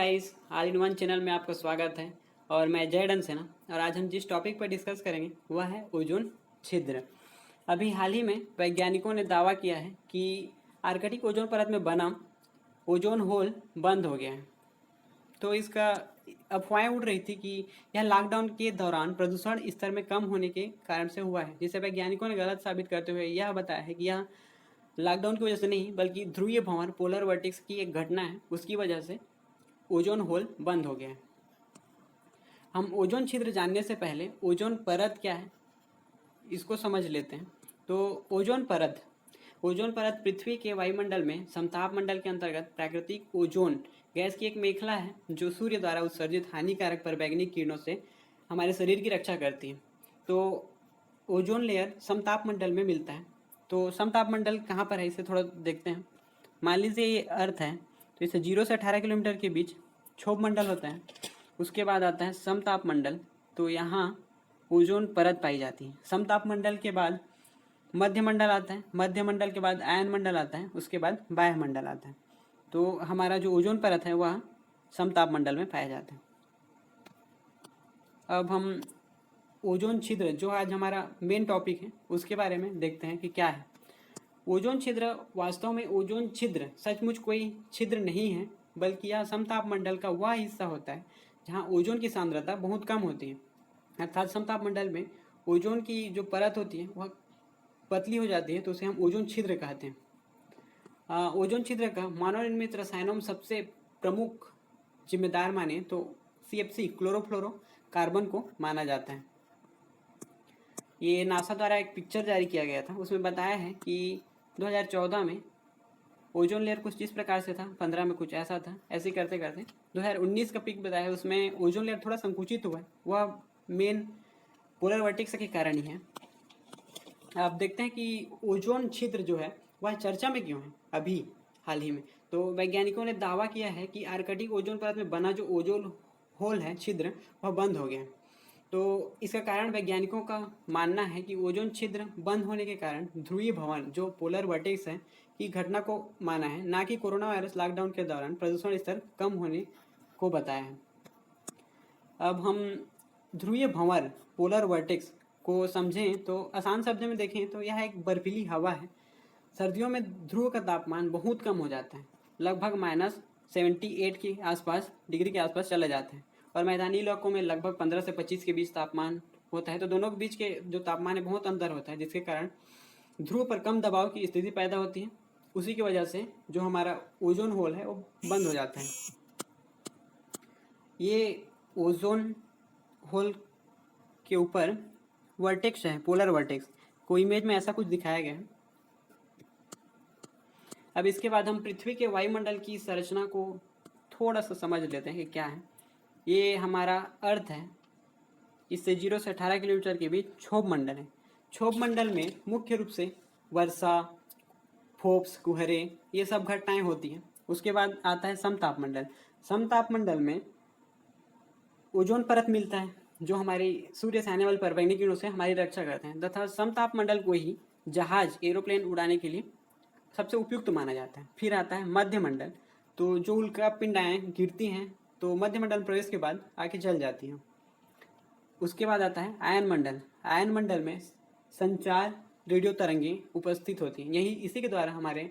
Guys, all in one channel में आपका स्वागत है। और मैं जयडन सेना। और आज हम जिस टॉपिक पर डिस्कस करेंगे वह है ओजोन छिद्र। अभी हाल ही में वैज्ञानिकों ने दावा किया है कि आर्कटिक ओजोन परत में बना ओजोन होल बंद हो गया है। तो इसका अफवाहें उड़ रही थी कि यह लॉकडाउन के दौरान प्रदूषण स्तर में कम होने के कारण से हुआ है, जिसे वैज्ञानिकों ने गलत साबित करते हुए यह बताया है कि यह लॉकडाउन की वजह से नहीं बल्कि ध्रुवीय भंवर पोलर वर्टिक्स की एक घटना है, उसकी वजह से ओजोन होल बंद हो गया है। हम ओजोन छिद्र जानने से पहले ओजोन परत क्या है इसको समझ लेते हैं। तो ओजोन परत पृथ्वी के वायुमंडल में समताप मंडल के अंतर्गत प्राकृतिक ओजोन गैस की एक मेखला है जो सूर्य द्वारा उत्सर्जित हानिकारक परवैंगनिक किरणों से हमारे शरीर की रक्षा करती है। तो ओजोन लेयर समताप मंडल में मिलता है। तो समताप मंडल कहाँ पर है इसे थोड़ा देखते हैं। मान लीजिए ये अर्थ है, तो इसे 0 से 18 किलोमीटर के बीच क्षोभ मंडल होता है। उसके बाद आता है समताप मंडल, तो यहाँ ओजोन परत पाई जाती है। समताप मंडल के बाद मध्य मंडल आता है, मध्य मंडल के बाद आयन मंडल आता है, उसके बाद बाह्य मंडल आता है। तो हमारा जो ओजोन परत है वह समताप मंडल में पाया जाता है। अब हम ओजोन छिद्र, जो आज हमारा मेन टॉपिक है, उसके बारे में देखते हैं कि क्या है ओजोन छिद्र। वास्तव में ओजोन छिद्र सचमुच कोई छिद्र नहीं है, बल्कि यह समताप मंडल का वह हिस्सा होता है जहाँ ओजोन की सांद्रता बहुत कम होती है। अर्थात समताप मंडल में ओजोन की जो परत होती है वह पतली हो जाती है, तो उसे हम ओजोन छिद्र कहते हैं। ओजोन छिद्र का मानव निर्मित रसायनों में सबसे प्रमुख जिम्मेदार माने तो CFC क्लोरोफ्लोरो कार्बन को माना जाता है। ये नासा द्वारा एक पिक्चर जारी किया गया था, उसमें बताया है कि 2014 में ओजोन लेयर कुछ इस प्रकार से था, 15 में कुछ ऐसा था, ऐसे करते करते 2019 का पिक बताया है, उसमें ओजोन लेयर थोड़ा संकुचित हुआ है। वह मेन पोलर वर्टिक्स के कारण ही है। आप देखते हैं कि ओजोन छिद्र जो है वह चर्चा में क्यों है अभी हाल ही में। तो वैज्ञानिकों ने दावा किया है कि आर्कटिक ओजोन परत में बना जो ओजोन होल है छिद्र, वह बंद हो गया है। तो इसका कारण वैज्ञानिकों का मानना है कि ओजोन छिद्र बंद होने के कारण ध्रुवीय भवन जो पोलर वर्टेक्स है की घटना को माना है, ना कि कोरोना वायरस लॉकडाउन के दौरान प्रदूषण स्तर कम होने को बताया है। अब हम ध्रुवीय भंवर पोलर वर्टेक्स को समझें तो आसान शब्द में देखें तो यह एक बर्फीली हवा है। सर्दियों में ध्रुव का तापमान बहुत कम हो जाता है, लगभग -78 के आसपास डिग्री के आसपास चला जाता है, और मैदानी इलाकों में लगभग 15 से 25 के बीच तापमान होता है। तो दोनों के बीच के जो तापमान है बहुत अंतर होता है, जिसके कारण ध्रुव पर कम दबाव की स्थिति पैदा होती है। उसी की वजह से जो हमारा ओजोन होल है वो बंद हो जाता है। ये ओजोन होल के ऊपर वर्टेक्स है, पोलर वर्टेक्स को इमेज में ऐसा कुछ दिखाया गया है। अब इसके बाद हम पृथ्वी के वायुमंडल की संरचना को थोड़ा सा समझ लेते हैं कि क्या है। ये हमारा अर्थ है, इससे 0 से 18 किलोमीटर के बीच क्षोभ मंडल है। क्षोभ मंडल में मुख्य रूप से वर्षा, फोप्स, कुहरे, ये सब घटनाएं होती हैं। उसके बाद आता है समताप मंडल। समताप मंडल में ओजोन परत मिलता है जो हमारी सूर्य से आने वाले परवैंगनिक किरणों से हमारी रक्षा करते हैं, तथा समताप मंडल को ही जहाज, एरोप्लेन उड़ाने के लिए सबसे उपयुक्त माना जाता है। फिर आता है मध्य मंडल, तो जो उल्का पिंडाएँ गिरती हैं तो मध्य मंडल प्रवेश के बाद आके जल जाती हैं। उसके बाद आता है आयन मंडल। आयन मंडल में संचार रेडियो तरंगें उपस्थित होती हैं, यही इसी के द्वारा हमारे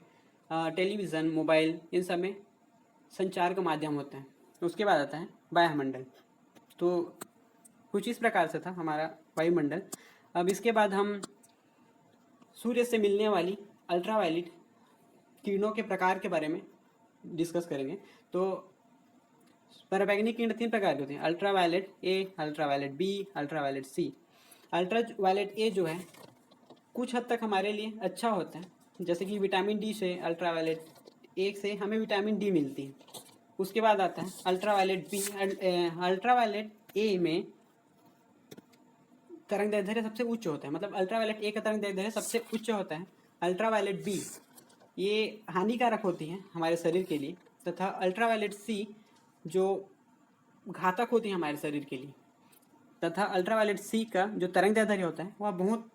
टेलीविज़न, मोबाइल, इन सब में संचार का माध्यम होता है। उसके बाद आता है वायुमंडल। तो कुछ इस प्रकार से था हमारा वायुमंडल। अब इसके बाद हम सूर्य से मिलने वाली अल्ट्रावायलेट किरणों के प्रकार के बारे में डिस्कस करेंगे। तो पराबैंगनी किरण 3 प्रकार की होती हैं, ultraviolet A, ultraviolet B, ultraviolet C. Ultraviolet A जो है कुछ हद तक हमारे लिए अच्छा होता है, जैसे कि विटामिन डी से, अल्ट्रावायलेट ए से हमें विटामिन डी मिलती है। उसके बाद आता है अल्ट्रावायलेट बी। अल्ट्रावायलेट ए में तरंग दैर्ध्य सबसे उच्च होता है, मतलब अल्ट्रावायलेट ए का तरंग दैर्ध्य सबसे उच्च होता है। अल्ट्रावायलेट बी ये हानिकारक होती है हमारे शरीर के लिए, तथा अल्ट्रावायलेट सी जो घातक होती है हमारे शरीर के लिए, तथा अल्ट्रावायलेट सी का जो तरंग दैर्ध्य होता है वह बहुत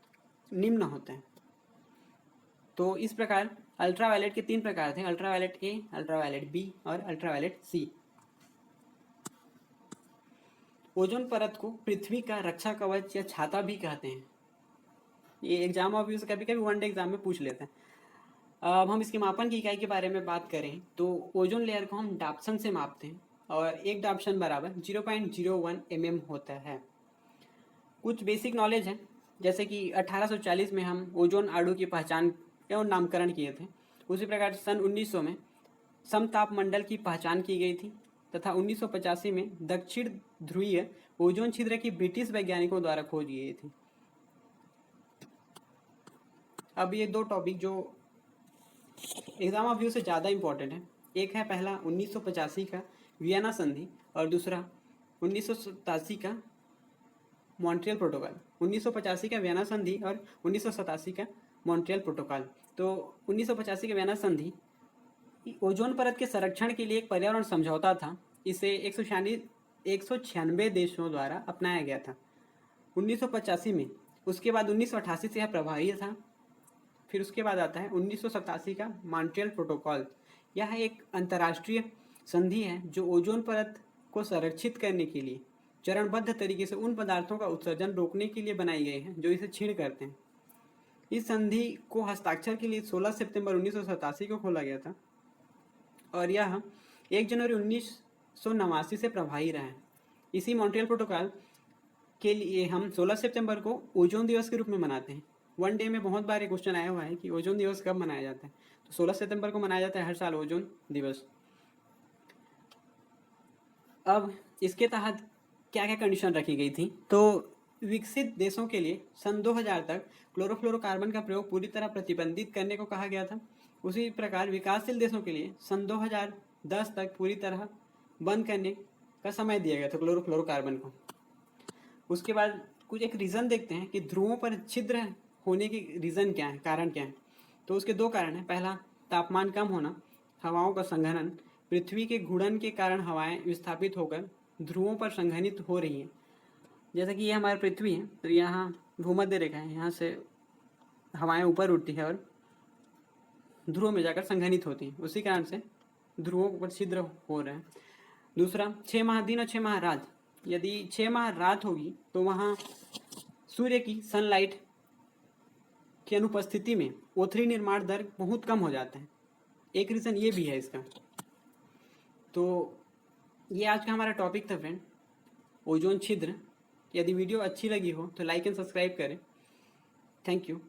निम्न होता है। तो इस प्रकार अल्ट्रावायलेट के 3 प्रकार थे, अल्ट्रावायलेट ए, अल्ट्रावायलेट बी और अल्ट्रावायलेट सी। ओजोन परत को पृथ्वी का रक्षा कवच या छाता भी कहते हैं। ये एग्जाम ऑफ यूज कभी कभी वनडे एग्जाम में पूछ लेते हैं। अब हम इसके मापन की इकाई के बारे में बात करें तो ओजोन लेयर को हम डाप्सन से मापते हैं और एक डाप्सन बराबर 0.01 mm होता है। कुछ बेसिक नॉलेज है, जैसे कि 1840 में हम ओजोन अणु की पहचान एवं नामकरण किए थे। उसी प्रकार सन 1900 में समतापमंडल की पहचान की गई थी तथा 1985 में दक्षिण ध्रुवीय ओजोन छिद्र की ब्रिटिश वैज्ञानिकों द्वारा खोज की गई थी। अब ये दो टॉपिक जो एग्जाम ऑफ व्यू से ज़्यादा इंपॉर्टेंट है, एक है पहला 1985 का वियना संधि और दूसरा 1987 का मॉन्ट्रियल प्रोटोकॉल। 1985 का वियना संधि और 1987 का मॉन्ट्रियल प्रोटोकॉल। तो 1985 का वियना संधि ओजोन परत के संरक्षण के लिए एक पर्यावरण समझौता था। इसे 196 देशों द्वारा अपनाया गया था 1985 में। उसके बाद 1988 से यह प्रभावी था। फिर उसके बाद आता है 1987 का मॉन्ट्रियल प्रोटोकॉल। यह एक अंतर्राष्ट्रीय संधि है जो ओजोन परत को संरक्षित करने के लिए चरणबद्ध तरीके से उन पदार्थों का उत्सर्जन रोकने के लिए बनाई गई है जो इसे क्षीण करते हैं। इस संधि को हस्ताक्षर के लिए 16 सितंबर 1987 को खोला गया था और यह 1 जनवरी 1989 से प्रभावी रहा है। इसी मॉन्ट्रियल प्रोटोकॉल के लिए हम 16 सितंबर को ओजोन दिवस के रूप में मनाते हैं। वन डे में बहुत बार ये क्वेश्चन आया हुआ है कि ओजोन दिवस कब मनाया जाता है, तो 16 सितंबर को मनाया जाता है हर साल ओजोन दिवस। अब इसके तहत क्या क्या कंडीशन रखी गई थी, तो विकसित देशों के लिए सन 2000 तक क्लोरोफ्लोरोकार्बन का प्रयोग पूरी तरह प्रतिबंधित करने को कहा गया था। उसी प्रकार विकासशील देशों के लिए सन 2010 तक पूरी तरह बंद करने का समय दिया गया था क्लोरोफ्लोरोकार्बन को। उसके बाद कुछ एक रीज़न देखते हैं कि ध्रुवों पर छिद्र होने की रीज़न क्या है, कारण क्या है। तो उसके दो कारण हैं। पहला, तापमान कम होना, हवाओं का संघनन। पृथ्वी के घूर्णन के कारण हवाएं विस्थापित होकर ध्रुवों पर संघनित हो रही हैं। जैसे कि ये हमारी पृथ्वी है, तो यहाँ भूमध्य रेखा है, यहाँ से हवाएं ऊपर उठती है और ध्रुवों में जाकर संघनित होती हैं। उसी कारण से ध्रुवों पर छिद्र हो रहे हैं। दूसरा, 6 माह दिन और 6 माह रात। यदि 6 माह रात होगी तो वहाँ सूर्य की सनलाइट की अनुपस्थिति में O3 निर्माण दर बहुत कम हो जाता है। एक रीज़न ये भी है इसका। तो ये आज का हमारा टॉपिक था फ्रेंड, ओजोन छिद्र। यदि वीडियो अच्छी लगी हो तो लाइक एंड सब्सक्राइब करें। Thank you.